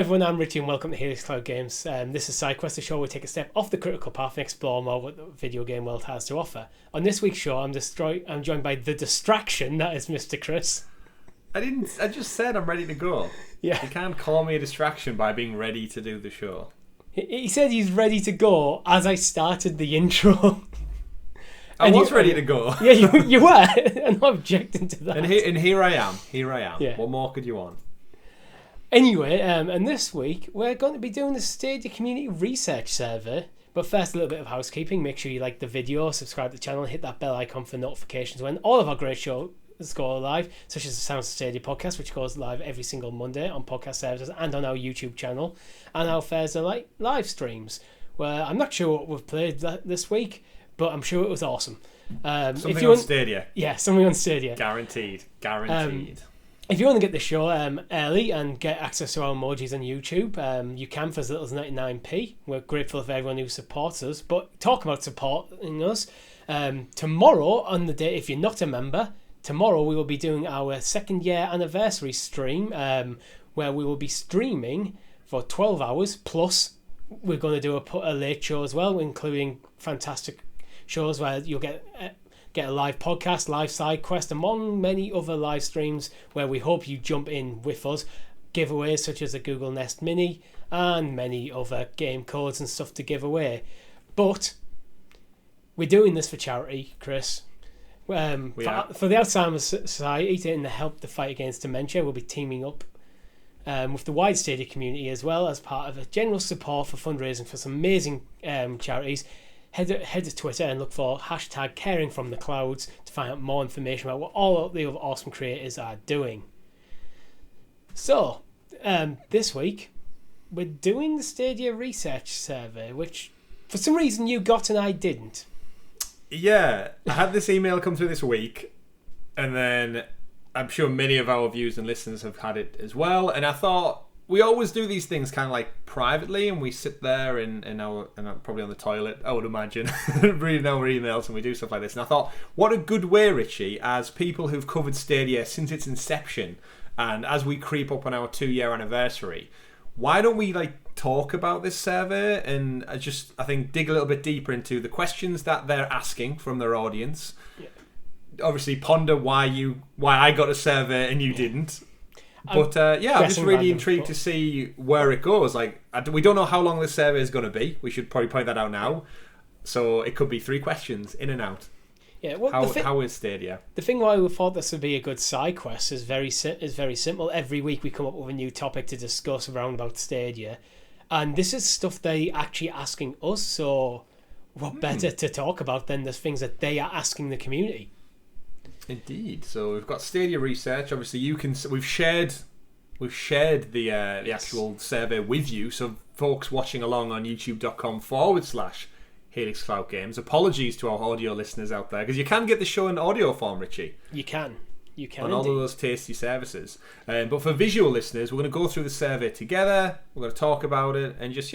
everyone, I'm Richie and welcome to Helix Cloud Games. This is SideQuest, a show where we take a step off the critical path and explore more what the video game world has to offer. On this week's show, I'm joined by the distraction, that is Mr. Chris. I just said I'm ready to go. Yeah. You can't call me a distraction by being ready to do the show. He said he's ready to go as I started the intro. I was ready to go. Yeah, you were. I'm not objecting to that. And here I am. Yeah. What more could you want? Anyway, and this week we're going to be doing the Stadia Community Research Survey. But first, a little bit of housekeeping. Make sure you like the video, subscribe to the channel, hit that bell icon for notifications when all of our great shows go live, such as the Sounds of Stadia podcast, which goes live every single Monday on podcast services and on our YouTube channel, and our Thursday live streams, where I'm not sure what we've played this week, but I'm sure it was awesome. Something on Stadia. Yeah, something on Stadia. Guaranteed. If you want to get the show early and get access to our emojis on YouTube, you can for as little as 99p. We're grateful for everyone who supports us. But talk about supporting us. Tomorrow, on the day, if you're not a member, tomorrow we will be doing our 2nd year anniversary stream, where we will be streaming for 12 hours. Plus, we're going to do a late show as well, including fantastic shows where you'll get a live podcast, live SideQuest, among many other live streams where we hope you jump in with us. Giveaways such as a Google Nest Mini and many other game codes and stuff to give away. But we're doing this for charity, Chris. For the Alzheimer Society and to help the fight against dementia, we'll be teaming up with the wide Stadia community as well as part of a general support for fundraising for some amazing charities. Head to Twitter and look for hashtag Caring from the Clouds to find out more information about what all the other awesome creators are doing. So, this week, we're doing the Stadia Research Survey, which for some reason you got and I didn't. Yeah, I had this email come through this week, and then I'm sure many of our viewers and listeners have had it as well, and I thought, we always do these things kind of like privately, and we sit there in our probably on the toilet, I would imagine, reading our emails, and we do stuff like this. And I thought, what a good way, Richie, as people who've covered Stadia since its inception, and as we creep up on our 2-year anniversary, why don't we talk about this survey and I think dig a little bit deeper into the questions that they're asking from their audience. Yeah. Obviously, ponder why I got a survey and you didn't. But I'm just really intrigued to see where it goes. We don't know how long this survey is going to be. We should probably point that out now. So it could be 3 questions, in and out. Yeah. Well, how is Stadia? The thing why we thought this would be a good side quest is very simple. Every week we come up with a new topic to discuss around about Stadia, and this is stuff they actually asking us. So what better to talk about than the things that they are asking the community? Indeed. So we've got Stadia research. Obviously, we've shared the actual survey with you. So folks watching along on youtube.com/Helix Cloud Games. Apologies to our audio listeners out there, because you can get the show in audio form, Richie. You can on all of those tasty services. But for visual listeners, we're going to go through the survey together. We're going to talk about it and just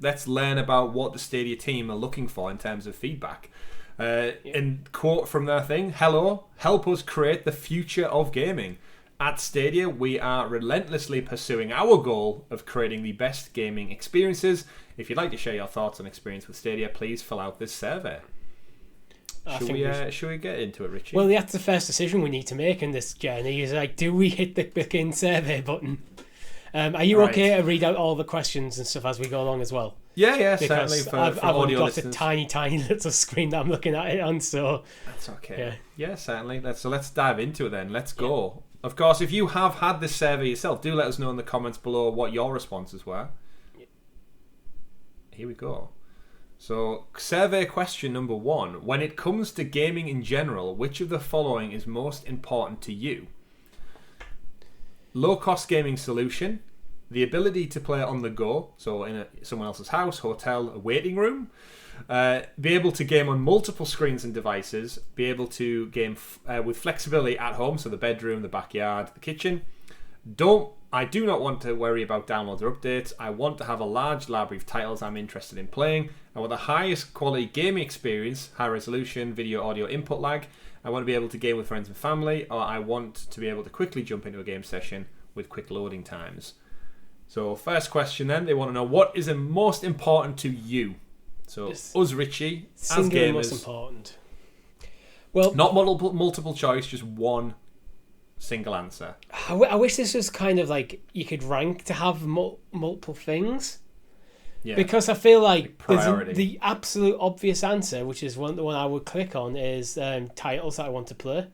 let's learn about what the Stadia team are looking for in terms of feedback. And quote from their thing: "Hello, help us create the future of gaming. At Stadia, we are relentlessly pursuing our goal of creating the best gaming experiences. If you'd like to share your thoughts and experience with Stadia, please fill out this survey." Should we get into it, Richie? Well, that's the first decision we need to make in this journey. Is do we hit the begin survey button? Are you okay to read out all the questions and stuff as we go along as well? Yeah, because certainly. For I've audio got listeners. a tiny little screen that I'm looking at it on, so that's okay. Yeah, certainly. Let's dive into it then. Let's go. Yeah. Of course, if you have had this survey yourself, do let us know in the comments below what your responses were. Yeah. Here we go. So, survey question number 1. When it comes to gaming in general, which of the following is most important to you? Low-cost gaming solution, the ability to play on the go, so in someone else's house, hotel, a waiting room, be able to game on multiple screens and devices, be able to game with flexibility at home, so the bedroom, the backyard, the kitchen. I do not want to worry about downloads or updates. I want to have a large library of titles I'm interested in playing. I want the highest quality gaming experience, high resolution, video, audio, input lag. I want to be able to game with friends and family, or I want to be able to quickly jump into a game session with quick loading times. So first question then, they want to know what is the most important to you. So us, Richie, as singular gamers, most important. Well, not multiple choice, just one single answer. I wish this was kind of like you could rank to have multiple things. Yeah. Because I feel like priority. The absolute obvious answer, which is the one I would click on, is titles that I want to play.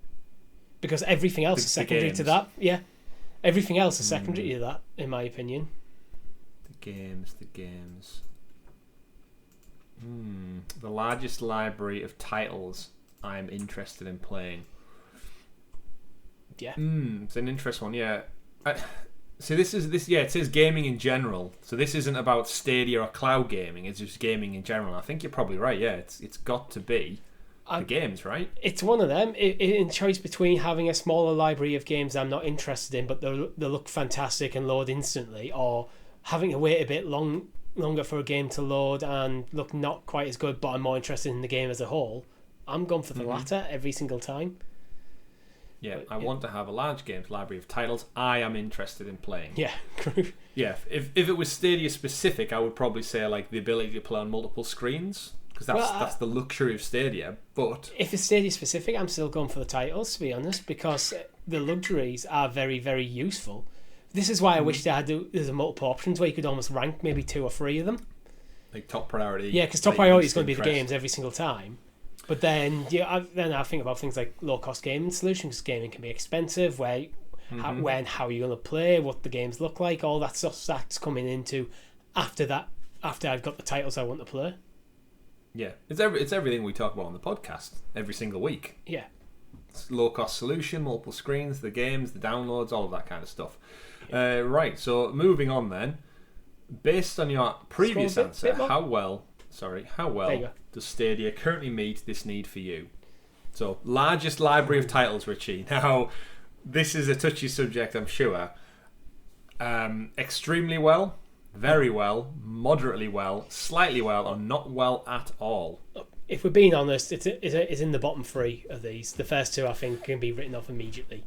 Because everything else is secondary to that. Yeah. Everything else is secondary to that, in my opinion. The games. The largest library of titles I'm interested in playing. Yeah. It's an interesting one, yeah. So it says gaming in general. So this isn't about Stadia or cloud gaming, it's just gaming in general. I think you're probably right, yeah. It's got to be the games, right? It's one of them. In choice between having a smaller library of games I'm not interested in, but they look fantastic and load instantly, or having to wait a bit longer for a game to load and look not quite as good, but I'm more interested in the game as a whole, I'm going for the latter every single time. Yeah, I want to have a large games library of titles I am interested in playing. Yeah. Yeah, if it was Stadia specific, I would probably say like the ability to play on multiple screens, because that's the luxury of Stadia. But if it's Stadia specific, I'm still going for the titles, to be honest, because the luxuries are very, very useful. This is why I wish there's a multiple options where you could almost rank maybe 2 or 3 of them. Like top priority. Yeah, because top priority is going to be the games every single time. But then, I think about things like low-cost gaming solutions. Gaming can be expensive. How you're going to play, what the games look like, all that stuff that's coming into after I've got the titles I want to play. Yeah, it's everything we talk about on the podcast every single week. Yeah, it's low-cost solution, multiple screens, the games, the downloads, all of that kind of stuff. Yeah. Right. So moving on then, based on your previous answer, how well does Stadia currently meet this need for you? So, largest library of titles, Richie. Now, this is a touchy subject, I'm sure. Extremely well, very well, moderately well, slightly well, or not well at all. If we're being honest, it's in the bottom 3 of these. The first 2, I think, can be written off immediately.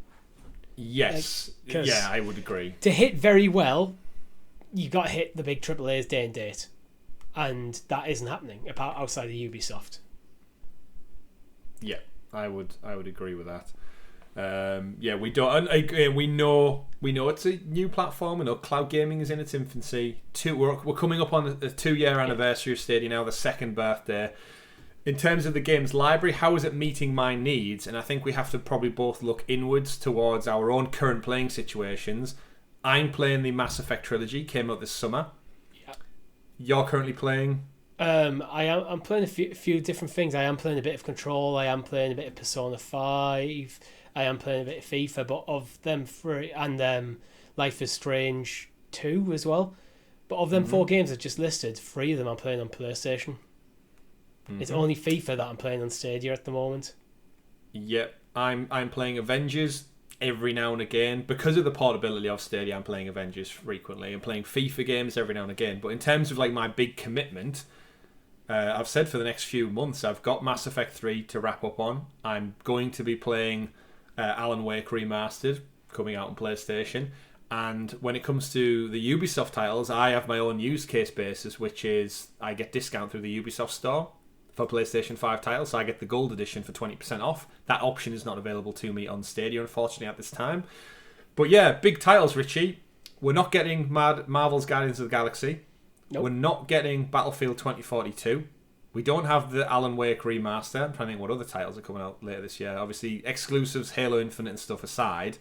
Yes. Yeah, I would agree. To hit very well, you got to hit the big AAA's day and date. And that isn't happening outside of Ubisoft. Yeah, I would agree with that. We don't. And we know it's a new platform. We know cloud gaming is in its infancy. We're coming up on the 2-year anniversary of Stadia now, the 2nd birthday. In terms of the game's library, how is it meeting my needs? And I think we have to probably both look inwards towards our own current playing situations. I'm playing the Mass Effect trilogy, came out this summer. You're currently playing? I'm playing a few different things. I am playing a bit of Control. I am playing a bit of Persona 5. I am playing a bit of FIFA. But of them 3, and Life is Strange 2 as well. But of them 4 games I've just listed, 3 of them I'm playing on PlayStation. It's only FIFA that I'm playing on Stadia at the moment. Yep, I'm playing Avengers every now and again. Because of the portability of Stadia, I'm playing Avengers frequently. I'm playing FIFA games every now and again. But in terms of like my big commitment, I've said for the next few months, I've got Mass Effect 3 to wrap up on. I'm going to be playing Alan Wake Remastered, coming out on PlayStation. And when it comes to the Ubisoft titles, I have my own use case basis, which is I get discount through the Ubisoft store for PlayStation 5 titles, so I get the Gold Edition for 20% off. That option is not available to me on Stadia, unfortunately, at this time. But yeah, big titles, Richie. We're not getting Marvel's Guardians of the Galaxy. Nope. We're not getting Battlefield 2042. We don't have the Alan Wake remaster. I'm trying to think what other titles are coming out later this year. Obviously, exclusives, Halo Infinite and stuff aside,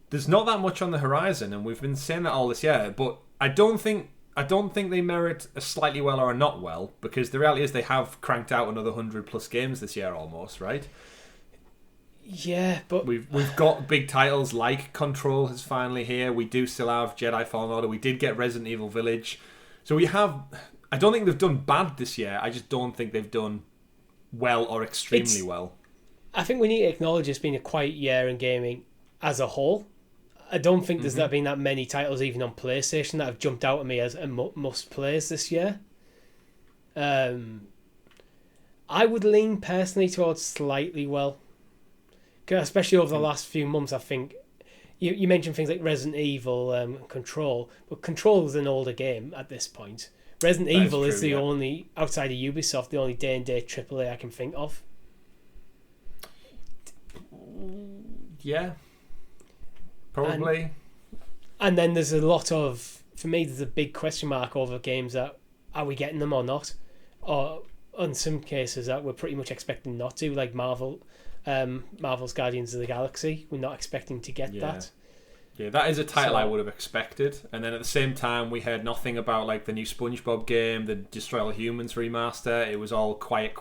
there's not that much on the horizon, and we've been saying that all this year. But I don't think they merit a slightly well or a not well, because the reality is they have cranked out another 100+ games this year almost, right? Yeah, but we've got big titles like Control is finally here. We do still have Jedi Fallen Order. We did get Resident Evil Village. So we have... I don't think they've done bad this year. I just don't think they've done well or extremely well. I think we need to acknowledge it's been a quiet year in gaming as a whole. I don't think there's been that many titles even on PlayStation that have jumped out at me as a must-plays this year. I would lean personally towards slightly well. Especially over the last few months, I think You mentioned things like Resident Evil, Control, but Control is an older game at this point. Resident Evil is the only, outside of Ubisoft, the only day-and-date AAA I can think of. Yeah, probably. And then there's a lot of, for me, there's a big question mark over games that, are we getting them or not? Or in some cases that we're pretty much expecting not to, like Marvel's Guardians of the Galaxy. We're not expecting to get that. Yeah, that is a title I would have expected. And then at the same time, we heard nothing about like the new SpongeBob game, the Destroy All Humans remaster. It was all quiet.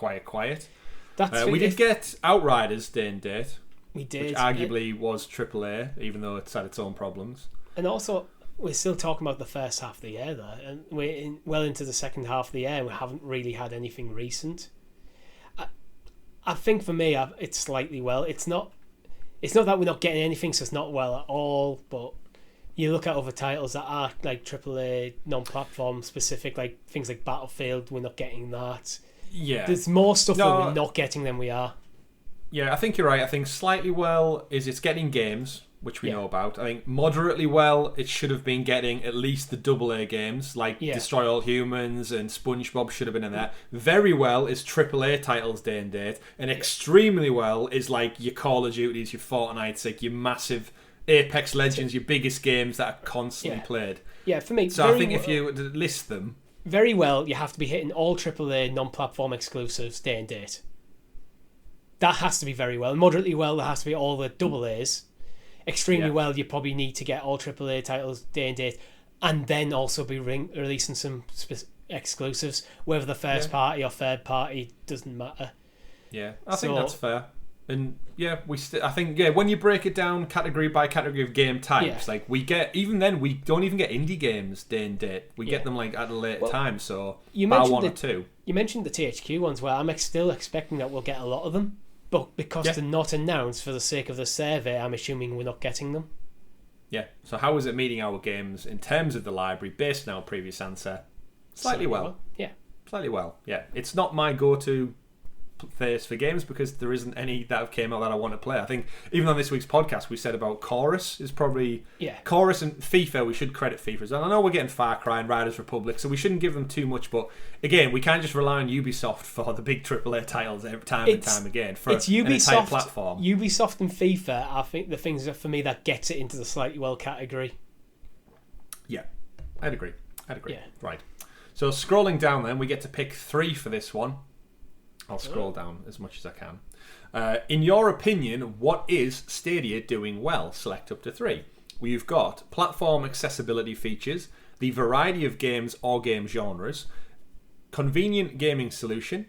We did get Outriders day and date. We did. Which arguably was AAA, even though it's had its own problems. And also, we're still talking about the first half of the year there. And we're well into the second half of the year and we haven't really had anything recent. I think for me, it's slightly well. It's not that we're not getting anything, so it's not well at all. But you look at other titles that are like AAA, non-platform specific, like things like Battlefield. We're not getting that. Yeah, there's more stuff that we're not getting than we are. Yeah, I think you're right. I think slightly well is it's getting games, which we know about. I think moderately well, it should have been getting at least the AA games, like Destroy All Humans and SpongeBob should have been in there. Very well is AAA titles day and date. And extremely well is like your Call of Duties, your Fortnites, like your massive Apex Legends, your biggest games that are constantly played. Yeah, for me. So I think if you list them... Very well, you have to be hitting all AAA non-platform exclusives day and date. That has to be very well. Moderately well, there has to be all the AA's. Extremely well, you probably need to get all AAA titles day and date, and then also be releasing some exclusives, whether the first party or third party, doesn't matter. Yeah, I think that's fair. And I think when you break it down category by category of game types, like we get, even then we don't even get indie games day and date. We get them like at a later time. So you mentioned one or two. You mentioned the THQ ones, where I'm still expecting that we'll get a lot of them. But because they're not announced for the sake of the survey, I'm assuming we're not getting them. Yeah. So how is it meeting our games in terms of the library, based on our previous answer? Slightly well. Yeah. Slightly well. Yeah. It's not my go-to face for games because there isn't any that have came out that I want to play. I think even on this week's podcast we said about Chorus is probably Chorus and FIFA. We should credit FIFA as well. I know we're getting Far Cry and Riders Republic, so we shouldn't give them too much, but again we can't just rely on Ubisoft for the big AAA titles every time and time again for it's Ubisoft, an entire platform. Ubisoft and FIFA, I think, the things that for me that gets it into the slightly well category. Yeah, I'd agree. Yeah. Right, so scrolling down then, we get to pick 3 for this one. I'll scroll down as much as I can. In your opinion, what is Stadia doing well? Select up to 3. We've got platform accessibility features, the variety of games or game genres, convenient gaming solution,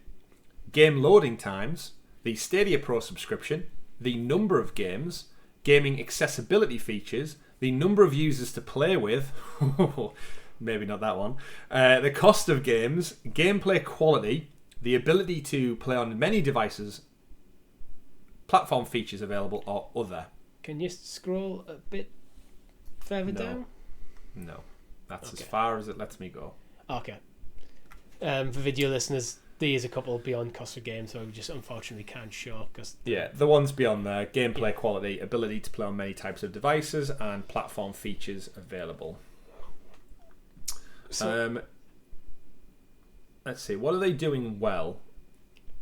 game loading times, the Stadia Pro subscription, the number of games, gaming accessibility features, the number of users to play with, maybe not that one, the cost of games, gameplay quality, the ability to play on many devices, platform features available, or other. Can you scroll a bit further down? No. That's as far as it lets me go. Okay. For video listeners, there's a couple beyond cost of games, so we just unfortunately can't show. The ones beyond there, gameplay quality, ability to play on many types of devices, and platform features available. So, let's see, what are they doing well?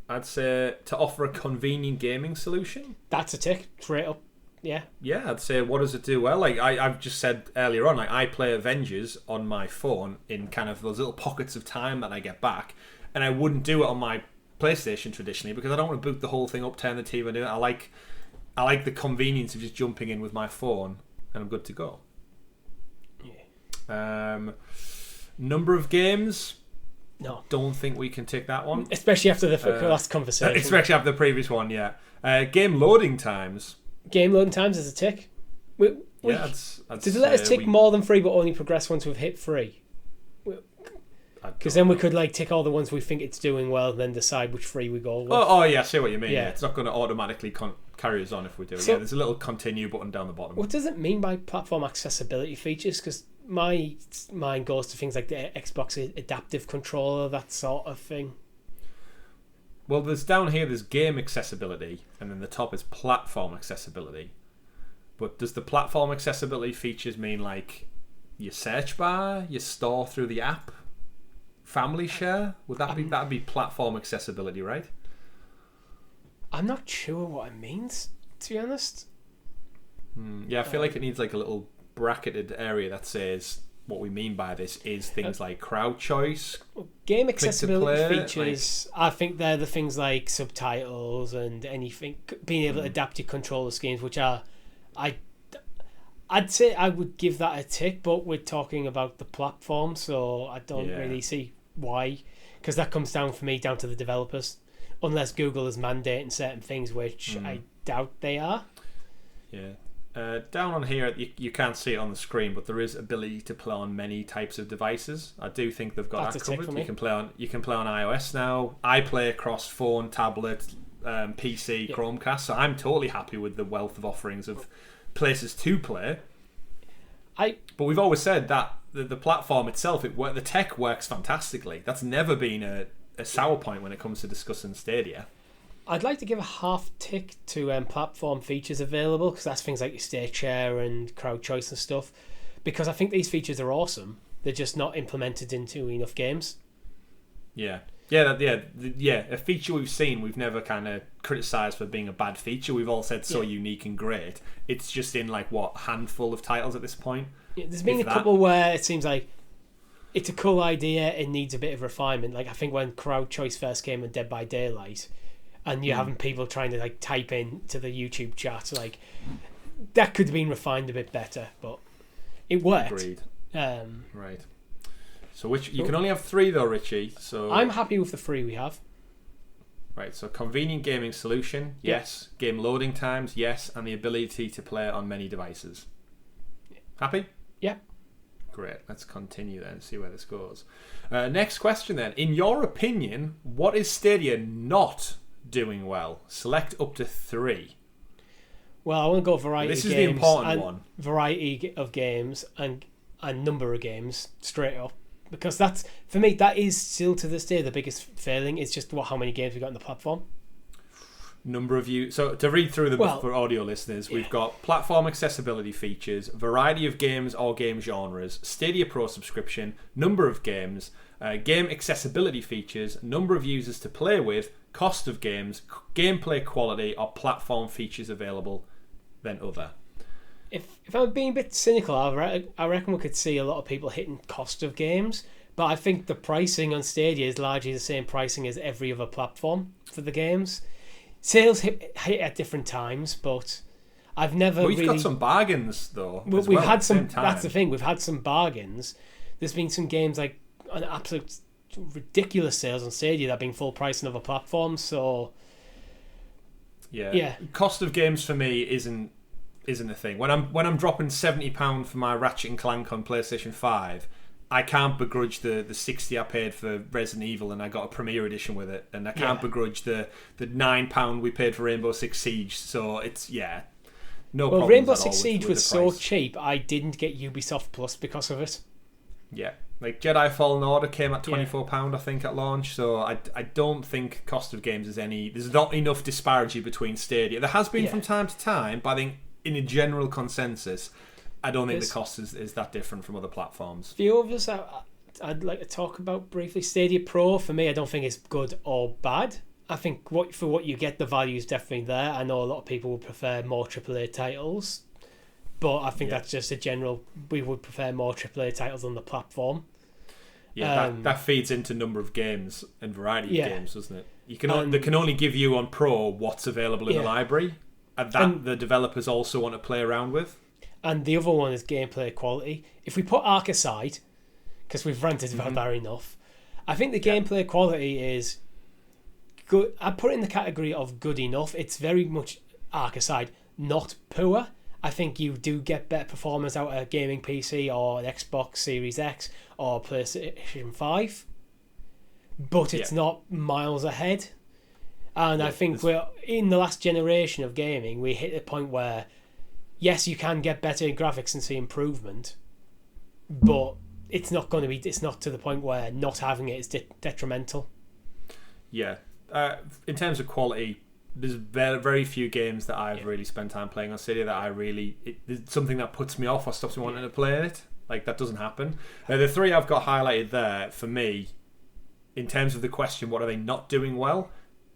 I'd say to offer a convenient gaming solution. That's a tick, straight up. Yeah. Yeah, I'd say what does it do well? Like I've just said earlier on, like I play Avengers on my phone in kind of those little pockets of time that I get back, and I wouldn't do it on my PlayStation traditionally because I don't want to boot the whole thing up, turn the TV and do it. I like the convenience of just jumping in with my phone and I'm good to go. Yeah. Number of games. No. Don't think we can tick that one. Especially after the last conversation. Especially after the previous one, yeah. Game loading times. Game loading times is a tick. Did it let us tick more than 3 but only progress once we've hit 3? Because then we could like tick all the ones we think it's doing well and then decide which 3 we go with. Oh yeah, I see what you mean. Yeah. It's not going to automatically carry us on if we do it. So, there's a little continue button down the bottom. What does it mean by platform accessibility features? Because my mind goes to things like the Xbox adaptive controller, that sort of thing. Well, there's game accessibility, and then the top is platform accessibility. But does the platform accessibility features mean like your search bar, your store through the app, family share? Would that'd be platform accessibility, right? I'm not sure what it means, to be honest. Yeah, I feel like it needs like a little bracketed area that says what we mean by this is things like crowd choice, game accessibility play, features. I think they're the things like subtitles and anything being able to adapt your controller schemes, which are, I'd say I would give that a tick, but we're talking about the platform, so I don't really see why, because that comes down for me down to the developers, unless Google is mandating certain things, which I doubt they are. Yeah. Down on here, you can't see it on the screen, but there is ability to play on many types of devices. I do think they've got that covered. You can play on iOS now. I play across phone, tablet, PC, Chromecast. So I'm totally happy with the wealth of offerings of places to play. But we've always said that the platform itself, the tech works fantastically. That's never been a sour point when it comes to discussing Stadia. I'd like to give a half tick to platform features available, because that's things like your stay share and crowd choice and stuff, because I think these features are awesome. They're just not implemented into enough games. A feature we've seen, we've never kind of criticised for being a bad feature. We've all said so unique and great. It's just in like a handful of titles at this point. Yeah, there's been a couple where it seems like it's a cool idea, it needs a bit of refinement. Like I think when crowd choice first came in Dead by Daylight, and you're having people trying to like type in to the YouTube chat, like that could have been refined a bit better, but it worked. Agreed. Right. So you can only have 3 though, Richie. So I'm happy with the 3 we have. Right. So convenient gaming solution, yes. Game loading times, yes, and the ability to play on many devices. Happy? Yeah. Great. Let's continue then and see where this goes. Next question then. In your opinion, what is Stadia not doing well? Select up to 3. Well, I want to go variety of games. This is the important one. Variety of games and number of games straight up. Because that's, for me, that is still to this day the biggest failing. It's just how many games we got on the platform. Number of you. So to read through them for audio listeners, we've got platform accessibility features, variety of games or game genres, Stadia Pro subscription, number of games, game accessibility features, number of users to play with, cost of games, gameplay quality, or platform features available, then other. If I'm being a bit cynical, I reckon we could see a lot of people hitting cost of games, but I think the pricing on Stadia is largely the same pricing as every other platform for the games. Sales hit at different times, but I've never really... We've got some bargains, though. We've had some... That's the thing. We've had some bargains. There's been some games like an absolute ridiculous sales on Stadia that have been full price on other platforms, so... Yeah. Cost of games for me isn't a thing. When I'm dropping £70 for my Ratchet and Clank on PlayStation 5, I can't begrudge the 60 I paid for Resident Evil and I got a Premier Edition with it, and I can't begrudge the £9 we paid for Rainbow Six Siege. So it's no problem. Well, Rainbow Six Siege was so cheap, I didn't get Ubisoft Plus because of it. Yeah, like Jedi Fallen Order came at £24 I think at launch. So I don't think cost of games is there's not enough disparity between Stadia. There has been from time to time, but I think in a general consensus, I don't think the cost is that different from other platforms. A few of us I'd like to talk about briefly. Stadia Pro, for me, I don't think it's good or bad. I think for what you get, the value is definitely there. I know a lot of people would prefer more AAA titles, but I think that's just a general... We would prefer more AAA titles on the platform. Yeah, that feeds into number of games and variety of games, doesn't it? They can only give you on Pro what's available in the library, and the developers also want to play around with. And the other one is gameplay quality. If we put Arc aside, because we've ranted about that enough, I think the gameplay quality is good. I put it in the category of good enough. It's very much, Arc aside, not poor. I think you do get better performance out of a gaming PC or an Xbox Series X or PlayStation 5, but it's not miles ahead. And I think we're in the last generation of gaming, we hit a point where yes, you can get better graphics and see improvement, but it's not to the point where not having it is detrimental. Yeah. In terms of quality, there's very, very few games that I've really spent time playing on Stadia that it's something that puts me off or stops me wanting to play it. Like, that doesn't happen. The three I've got highlighted there, for me, in terms of the question, what are they not doing well?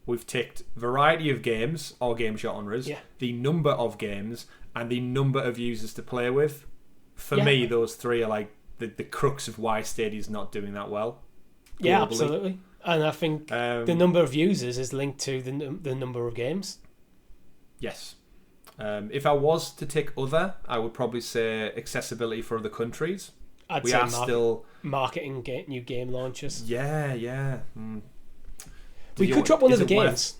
We've ticked variety of games or game genres, the number of games, and the number of users to play with. For me, those three are like the crux of why Stadia's not doing that well. Globally. Yeah, absolutely. And I think the number of users is linked to the number of games. Yes. If I was to tick other, I would probably say accessibility for other countries. We are still marketing new game launches. Yeah. We could drop one of the games.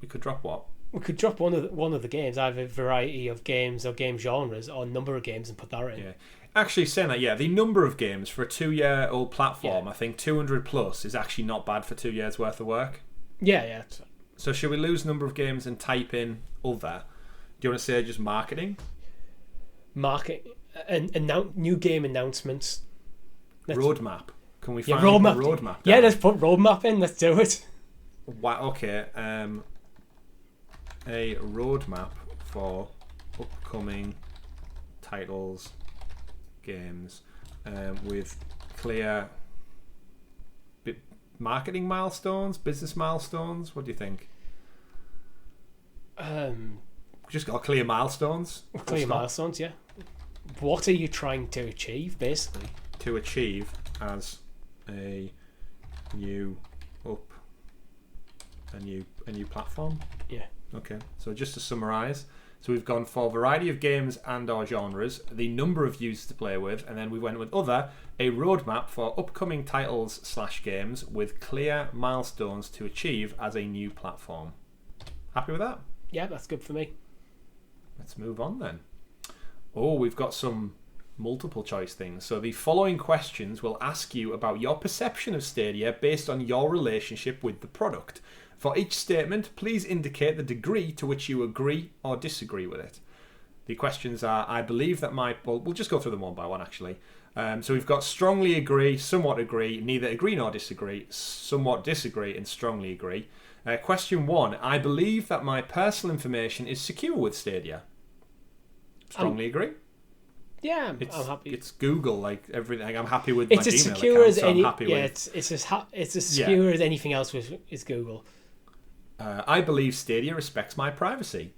We could drop what? We could drop one of the games, either variety of games or game genres or number of games, and put that in. Yeah. Actually, saying that, the number of games for a 2-year-old platform, I think 200 plus is actually not bad for 2 years worth of work. Yeah. So should we lose number of games and type in other? Do you want to say just marketing? And new game announcements. Roadmap. Can we find a roadmap? Down? Yeah, let's put roadmap in. Let's do it. Okay. A roadmap for upcoming titles, games, with clear marketing milestones, business milestones. What do you think? Just got clear milestones. Clear milestones, yeah. What are you trying to achieve, basically? To achieve as a new platform. Yeah. Okay. So just to summarise, so we've gone for variety of games and or genres, the number of users to play with, and then we went with other, a roadmap for upcoming titles / games with clear milestones to achieve as a new platform. Happy with that? Yeah, that's good for me. Let's move on then. Oh, we've got some multiple choice things. So the following questions will ask you about your perception of Stadia based on your relationship with the product. For each statement, please indicate the degree to which you agree or disagree with it. The questions are, I believe that we'll just go through them one by one, actually. So we've got strongly agree, somewhat agree, neither agree nor disagree, somewhat disagree, and strongly agree. Question 1, I believe that my personal information is secure with Stadia. Strongly agree? Yeah, I'm happy. It's Google, like everything. I'm happy with it's my as Gmail secure account, as so any. I'm happy with. It's as secure as anything else is Google. I believe Stadia respects my privacy.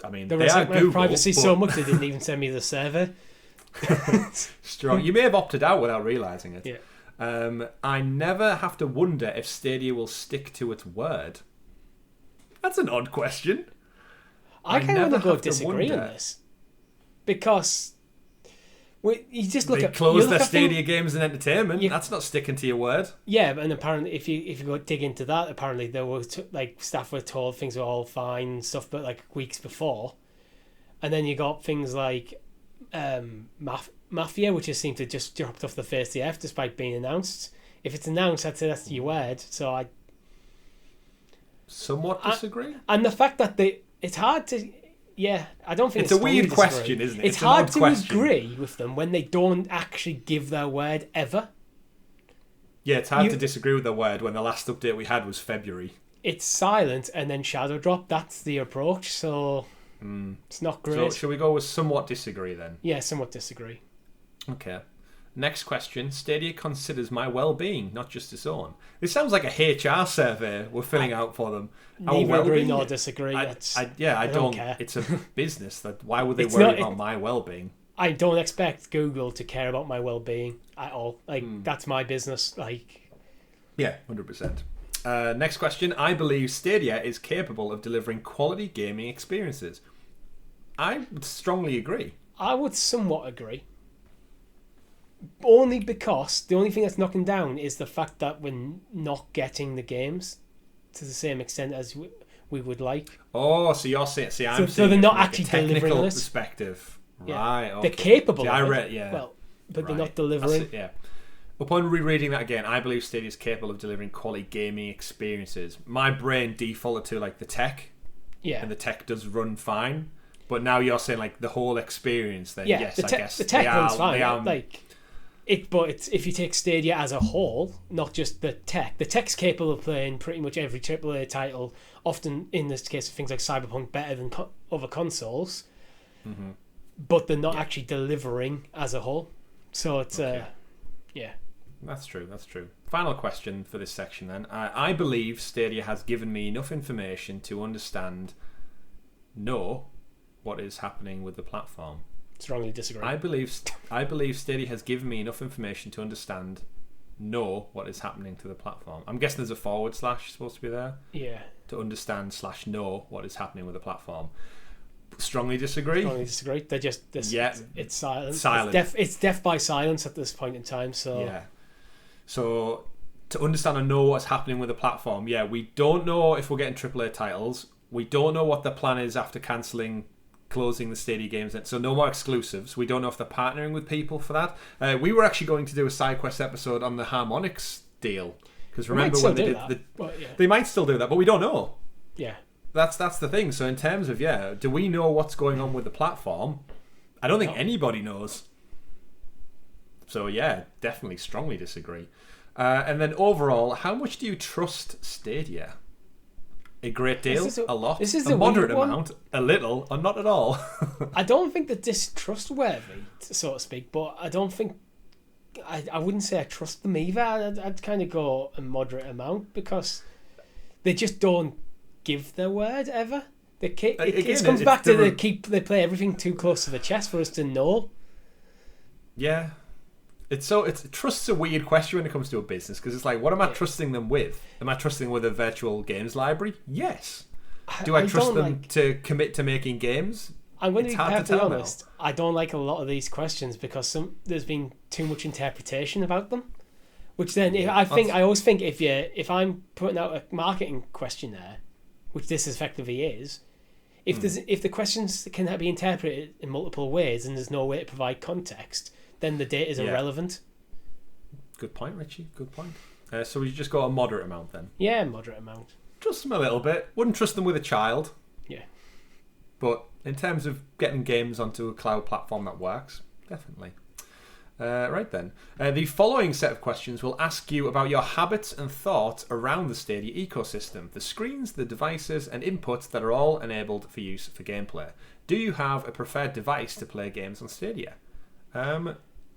I mean, they respect my privacy so much they didn't even send me the server. Strong. You may have opted out without realising it. Yeah. I never have to wonder if Stadia will stick to its word. That's an odd question. I kind of want to go disagree on this. Because you just look at... They close their Stadia games and entertainment. That's not sticking to your word. Yeah, and apparently if you go dig into that, apparently there was staff were told things were all fine and stuff, but like weeks before. And then you got things like Mafia, which just seemed to just dropped off the face of the earth despite being announced. If it's announced, I'd say that's your word. So I somewhat disagree. And the fact that it's hard to... Yeah, I don't think it's a weird question, isn't it? It's hard to agree with them when they don't actually give their word ever. Yeah, it's hard to disagree with their word when the last update we had was February. It's silent and then shadow drop. That's the approach, so it's not great. So shall we go with somewhat disagree then? Yeah, somewhat disagree. Okay. Next question. Stadia considers my well-being, not just its own. This sounds like a HR survey we're filling out for them. Neither agree nor disagree. I don't care. It's a business. Why would they about my well-being? I don't expect Google to care about my well-being at all. That's my business. Yeah, 100%. Next question. I believe Stadia is capable of delivering quality gaming experiences. I would strongly agree. I would somewhat agree. Only because the only thing that's knocking down is the fact that we're not getting the games to the same extent as we would like. Oh, so you're saying... So they're not actually delivering this. Technical perspective. Yeah. Right, okay. They're capable of it. Yeah. Well, but they're not delivering. Yeah. Upon rereading that again, I believe Stadia is capable of delivering quality gaming experiences. My brain defaulted to the tech. Yeah. And the tech does run fine. But now you're saying the whole experience then. Yeah, yes, I guess. The tech runs fine. But if you take Stadia as a whole, not just the tech's capable of playing pretty much every AAA title, often in this case of things like Cyberpunk, better than other consoles, but they're not actually delivering as a whole. So it's, yeah. That's true. Final question for this section then. I believe Stadia has given me enough information to know what is happening with the platform. Strongly disagree. I believe Stadia has given me enough information to know what is happening to the platform. I'm guessing there's a / supposed to be there. Yeah. To understand / know what is happening with the platform. Strongly disagree. They're just it's silent. It's death by silence at this point in time. So yeah. So to understand and know what's happening with the platform, we don't know if we're getting AAA titles. We don't know what the plan is after closing the Stadia games. So no more exclusives. We don't know if they're partnering with people for that. We were actually going to do a SideQuest episode on the Harmonix deal, because remember when they did they might still do that, but we don't know. Yeah. That's the thing. So in terms of do we know what's going on with the platform? I don't think anybody knows. So definitely strongly disagree. And then overall, how much do you trust Stadia? A great deal, a lot, this is a moderate amount, a little, or not at all. I don't think that this is trustworthy, so to speak, but I don't think I wouldn't say I trust them either. I'd kind of go a moderate amount, because they just don't give their word ever. It comes back to they play everything too close to the chest for us to know. Yeah. Trust's a weird question when it comes to a business, because it's like, what am I trusting them with? Am I trusting them with a virtual games library? Yes. Do I trust them to commit to making games? I'm going to be perfectly honest. I don't like a lot of these questions, because there's been too much interpretation about them. Which then, I always think if I'm putting out a marketing questionnaire, which this effectively is, if the questions can be interpreted in multiple ways and there's no way to provide context, then the data is irrelevant. Good point, Richie. Good point. So we just got a moderate amount then? Yeah, moderate amount. Trust them a little bit. Wouldn't trust them with a child. Yeah. But in terms of getting games onto a cloud platform that works, definitely. Right then. The following set of questions will ask you about your habits and thoughts around the Stadia ecosystem, the screens, the devices, and inputs that are all enabled for use for gameplay. Do you have a preferred device to play games on Stadia?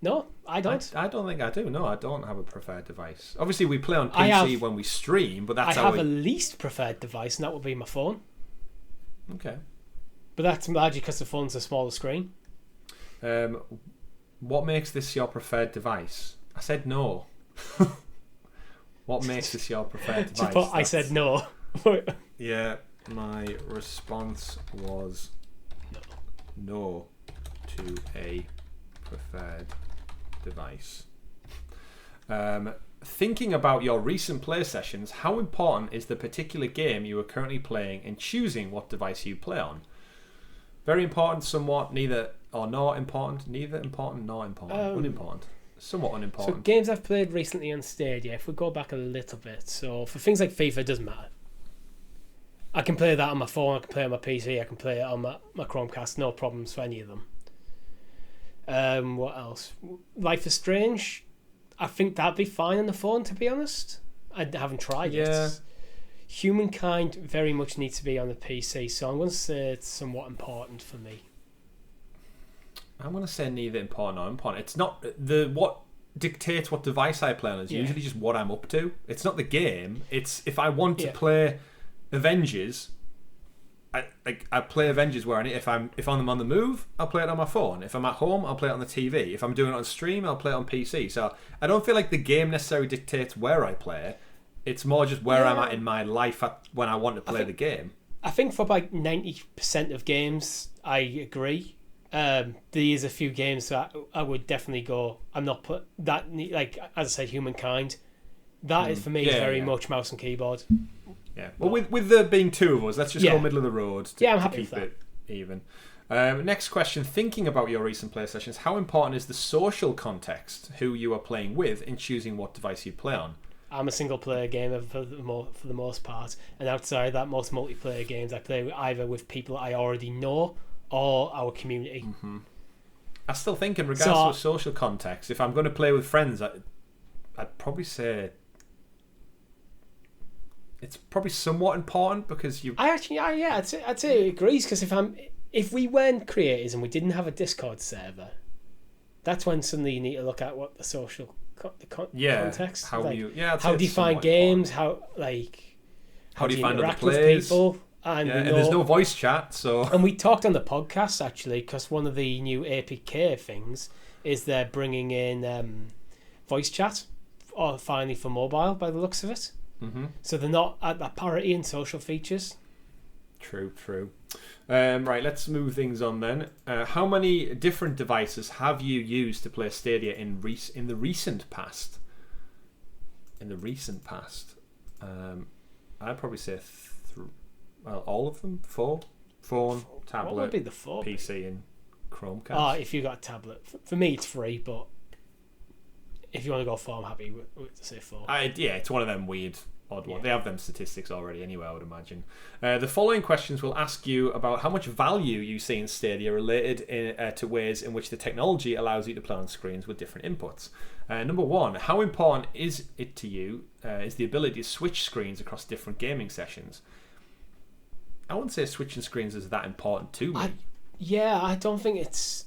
No, I don't. I don't think I do. No, I don't have a preferred device. Obviously, we play on PC when we stream, but that's I have a least preferred device, and that would be my phone. Okay. But that's largely because the phone's a smaller screen. What makes this your preferred device? I said no. What makes this your preferred device? I said no. Yeah, my response was no to a preferred device. Thinking about your recent play sessions, how important is the particular game you are currently playing in choosing what device you play on? Very important, somewhat, neither or not important, neither important nor important, unimportant, somewhat unimportant. So games I've played recently on Stadia, if we go back a little bit, so for things like FIFA, it doesn't matter. I can play that on my phone, I can play it on my PC, I can play it on my Chromecast, no problems for any of them. What else? Life is Strange, I think that'd be fine on the phone, to be honest. I haven't tried it. Humankind very much needs to be on the PC, so I'm going to say it's somewhat important for me. I'm going to say neither important nor important. It's not what dictates what device I play on is usually just what I'm up to. It's not the game. It's if I want to play Avengers, I play Avengers where if I'm on the move, I'll play it on my phone. If I'm at home, I'll play it on the TV. If I'm doing it on stream, I'll play it on PC. So I don't feel like the game necessarily dictates where I play. It's more just where I'm at in my life when I want to play the game. I think for like 90% of games, I agree. There's a few games that I would definitely go. I'm not put that like as I said, Humankind. That is for me very much mouse and keyboard. Yeah. Well, with there being two of us, let's just go middle of the road. I'm happy with that. Even. Next question. Thinking about your recent play sessions, how important is the social context, who you are playing with, in choosing what device you play on? I'm a single player gamer for the most part, and outside that, most multiplayer games I play either with people I already know or our community. Mm-hmm. I still think in regards to a social context, if I'm going to play with friends, I'd probably say it's probably somewhat important because you. I'd say it agrees, because if we weren't creators and we didn't have a Discord server, that's when suddenly you need to look at what the social context. How like, you how do you find games? How do you find other interact with players? people? And, and there's no voice chat, so. And we talked on the podcast actually, because one of the new APK things is they're bringing in voice chat, or finally for mobile by the looks of it. Mm-hmm. So they're not at that parity in social features. True. Right, let's move things on then. How many different devices have you used to play Stadia in the recent past? In the recent past, I'd probably say all of them. 4 phone, tablet, what would be the 4? PC, and Chromecast. Oh, if you got a tablet, for me it's 3, but if you want to go 4, I'm happy with to say 4. It's one of them weird, odd ones. They have them statistics already anyway, I would imagine. The following questions will ask you about how much value you see in Stadia related to ways in which the technology allows you to play on screens with different inputs. Number 1, how important is it to you is the ability to switch screens across different gaming sessions? I wouldn't say switching screens is that important to me. I don't think it's...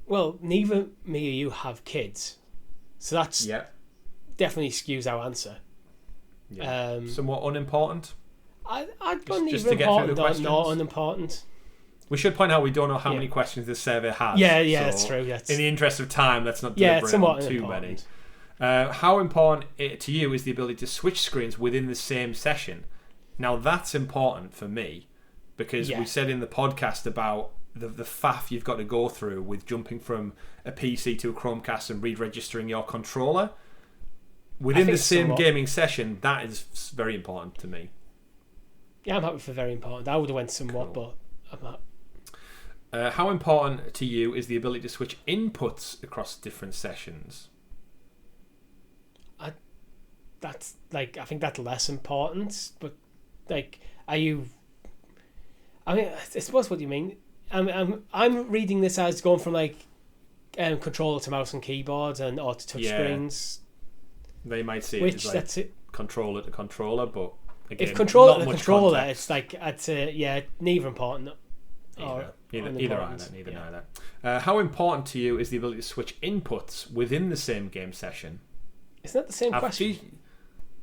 Well, neither me or you have kids. So that's definitely skews our answer. Yeah. Somewhat unimportant. I'd go just neither to get through the important questions. nor unimportant. We should point out we don't know how many questions this survey has. Yeah, so that's true. in the interest of time, let's not deliberate on too many. How important to you is the ability to switch screens within the same session? Now that's important for me, because we said in the podcast about the faff you've got to go through with jumping from a PC to a Chromecast and re-registering your controller within the same gaming session. That is very important to me. Yeah, I'm happy for very important. I would have went somewhat, but I'm not. How important to you is the ability to switch inputs across different sessions? I think that's less important, but are you? I mean, I suppose what you mean. I'm reading this as going from controller to mouse and keyboard or to touch screens. They might see it as controller to controller, but again, if controller to not controller, context. it's I'd say neither important. Neither. How important to you is the ability to switch inputs within the same game session? Isn't that the same question?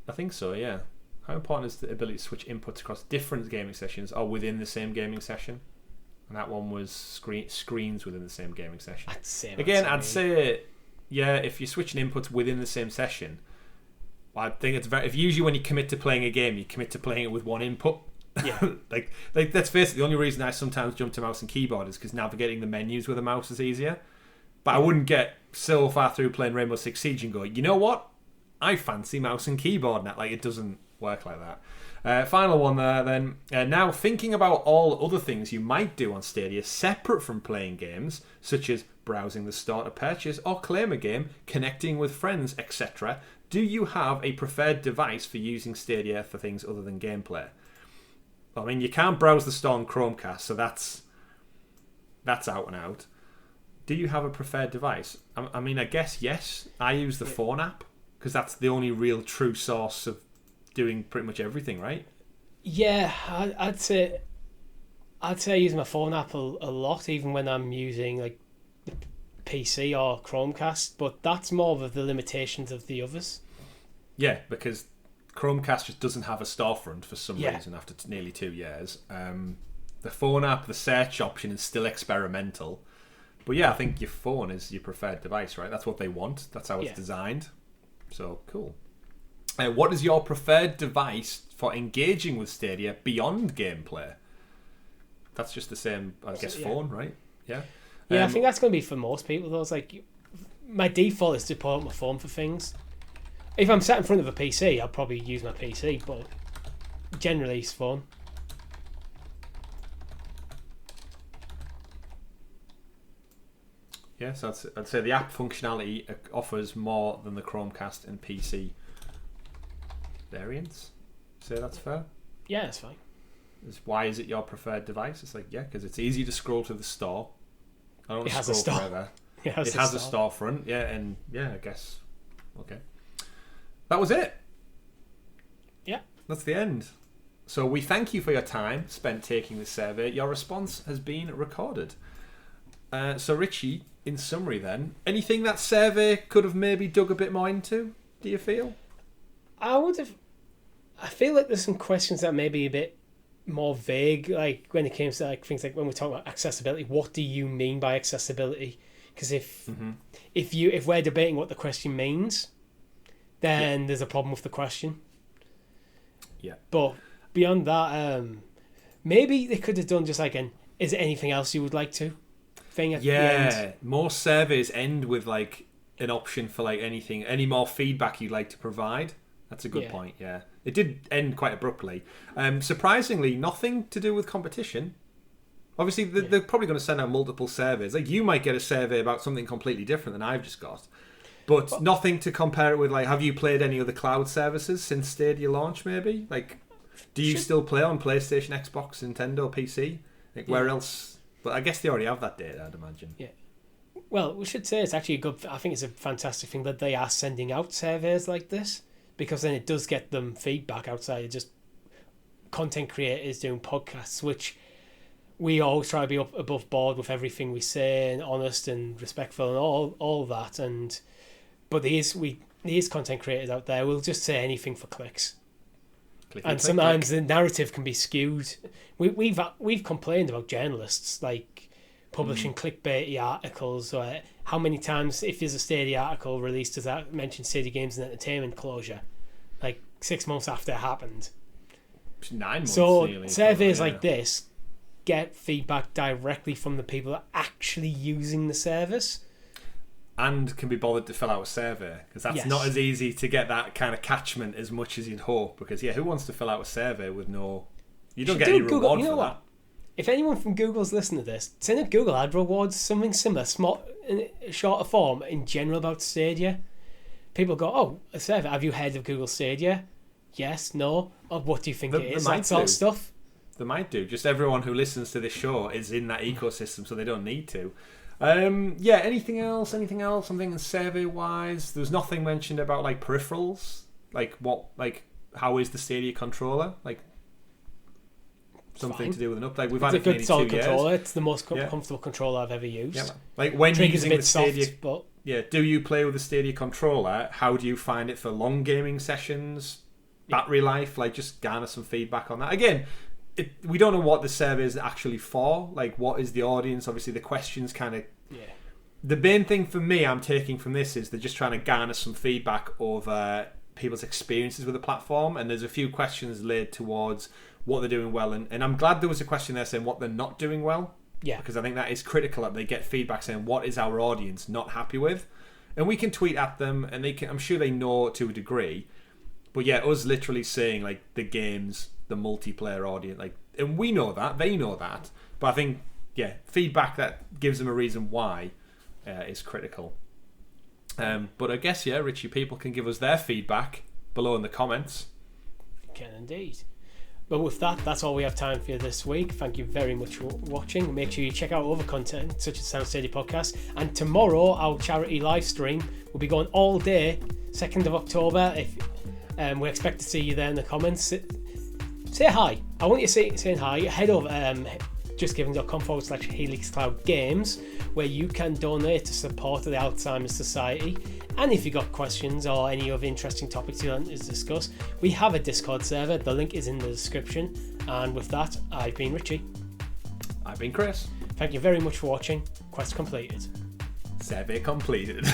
I think so. Yeah. How important is the ability to switch inputs across different gaming sessions or within the same gaming session? And that one was screens within the same gaming session. I'd say if you're switching inputs within the same session, I think it's if usually when you commit to playing a game, you commit to playing it with one input. Yeah. like let's face it, the only reason I sometimes jump to mouse and keyboard is because navigating the menus with a mouse is easier. But I wouldn't get so far through playing Rainbow Six Siege and go, you know what? I fancy mouse and keyboard now. It doesn't work like that. Final one there then. Now, thinking about all other things you might do on Stadia separate from playing games, such as browsing the store to purchase or claim a game, connecting with friends, etc., do you have a preferred device for using Stadia for things other than gameplay? I mean, you can't browse the store on Chromecast, so that's out and out. Do you have a preferred device? I mean, I guess yes. I use the phone app because that's the only real true source of doing pretty much everything, right? Yeah, I'd say I use my phone app a lot, even when I'm using the PC or Chromecast. But that's more of the limitations of the others. Yeah, because Chromecast just doesn't have a storefront for some reason after nearly 2 years. The phone app, the search option is still experimental. But yeah, I think your phone is your preferred device, right? That's what they want. That's how it's designed. So, cool. What is your preferred device for engaging with Stadia beyond gameplay? That's just the same, I guess, phone, right? Yeah. Yeah, I think that's going to be for most people, though. It's my default is to pull out my phone for things. If I'm sat in front of a PC, I'll probably use my PC, but generally it's phone. Yeah, so I'd say the app functionality offers more than the Chromecast and PC variants. Say that's fair? Yeah, that's fine. Why is it your preferred device? It's because it's easy to scroll to the store. I don't want to has a scroll store. forever. It has a storefront, yeah, and I guess. Okay. That was it. Yeah. That's the end. So we thank you for your time spent taking this survey. Your response has been recorded. So Richie, in summary then, anything that survey could have maybe dug a bit more into, do you feel? I feel like there's some questions that may be a bit more vague, like when it came to like things like when we talk about accessibility, what do you mean by accessibility? Because if we're debating what the question means, then there's a problem with the question. Yeah. But beyond that, maybe they could have done just like is there anything else you would like to thing at the end? More surveys end with like an option for like anything, any more feedback you'd like to provide. That's a good point. Yeah, it did end quite abruptly. Surprisingly, nothing to do with competition. Obviously, they're probably going to send out multiple surveys. Like you might get a survey about something completely different than I've just got, but nothing to compare it with. Like, have you played any other cloud services since Stadia launch? Maybe like, do you still play on PlayStation, Xbox, Nintendo, PC? Like, where else? But I guess they already have that data, I'd imagine. Yeah. Well, we should say it's actually a good. I think it's a fantastic thing that they are sending out surveys like this, because then it does get them feedback outside of just content creators doing podcasts, which we always try to be up above board with everything we say and honest and respectful and all that. But these content creators out there will just say anything for clicks. And sometimes the narrative can be skewed. We've complained about journalists like publishing clickbaity articles, or how many times if there's a Stadia article released does that mention Stadia Games and Entertainment closure, like 6 months after it happened. 9 months. So nearly, surveys like this get feedback directly from the people that are actually using the service. And can be bothered to fill out a survey, because that's not as easy to get that kind of catchment as much as you'd hope. Because who wants to fill out a survey with no? You don't get any reward for that. If anyone from Google's listening to this, send a Google Ad rewards something similar, small, in a shorter form in general about Stadia. People go, oh, a survey. Have you heard of Google Stadia? Yes, no. Or what do you think it is? That sort of stuff. They might do. Just everyone who listens to this show is in that ecosystem, so they don't need to. Anything else? I'm thinking survey-wise. There's nothing mentioned about like peripherals. How is the Stadia controller? Like something to do with an update. We've had it for nearly 2 years. Controller. It's the most comfortable controller I've ever used. Yeah, like when using the Stadia, soft, but do you play with the Stadia controller? How do you find it for long gaming sessions? Battery life? Like, just garner some feedback on that. Again, we don't know what the survey is actually for. Like, what is the audience? Obviously, the questions kind of. Yeah. The main thing for me, I'm taking from this is they're just trying to garner some feedback over people's experiences with the platform, and there's a few questions laid towards what they're doing well, and I'm glad there was a question there saying what they're not doing well. Yeah. Because I think that is critical, that they get feedback saying what is our audience not happy with, and we can tweet at them, and they can. I'm sure they know to a degree, but us literally saying like the games, the multiplayer audience, like, and we know that, they know that, but I think feedback that gives them a reason why is critical. But I guess Richie, people can give us their feedback below in the comments. Can indeed. But with that, that's all we have time for this week. Thank you very much for watching. Make sure you check out other content such as Sound Stadia Podcast. And tomorrow, our charity live stream will be going all day, 2nd of October. If we expect to see you there in the comments. Say hi. I want you saying hi. Head over justgiving.com/Helix Cloud Games, where you can donate to support the Alzheimer Society. And if you've got questions or any other interesting topics you want to discuss, we have a Discord server. The link is in the description. And with that, I've been Richie. I've been Chris. Thank you very much for watching. Quest completed. Survey completed.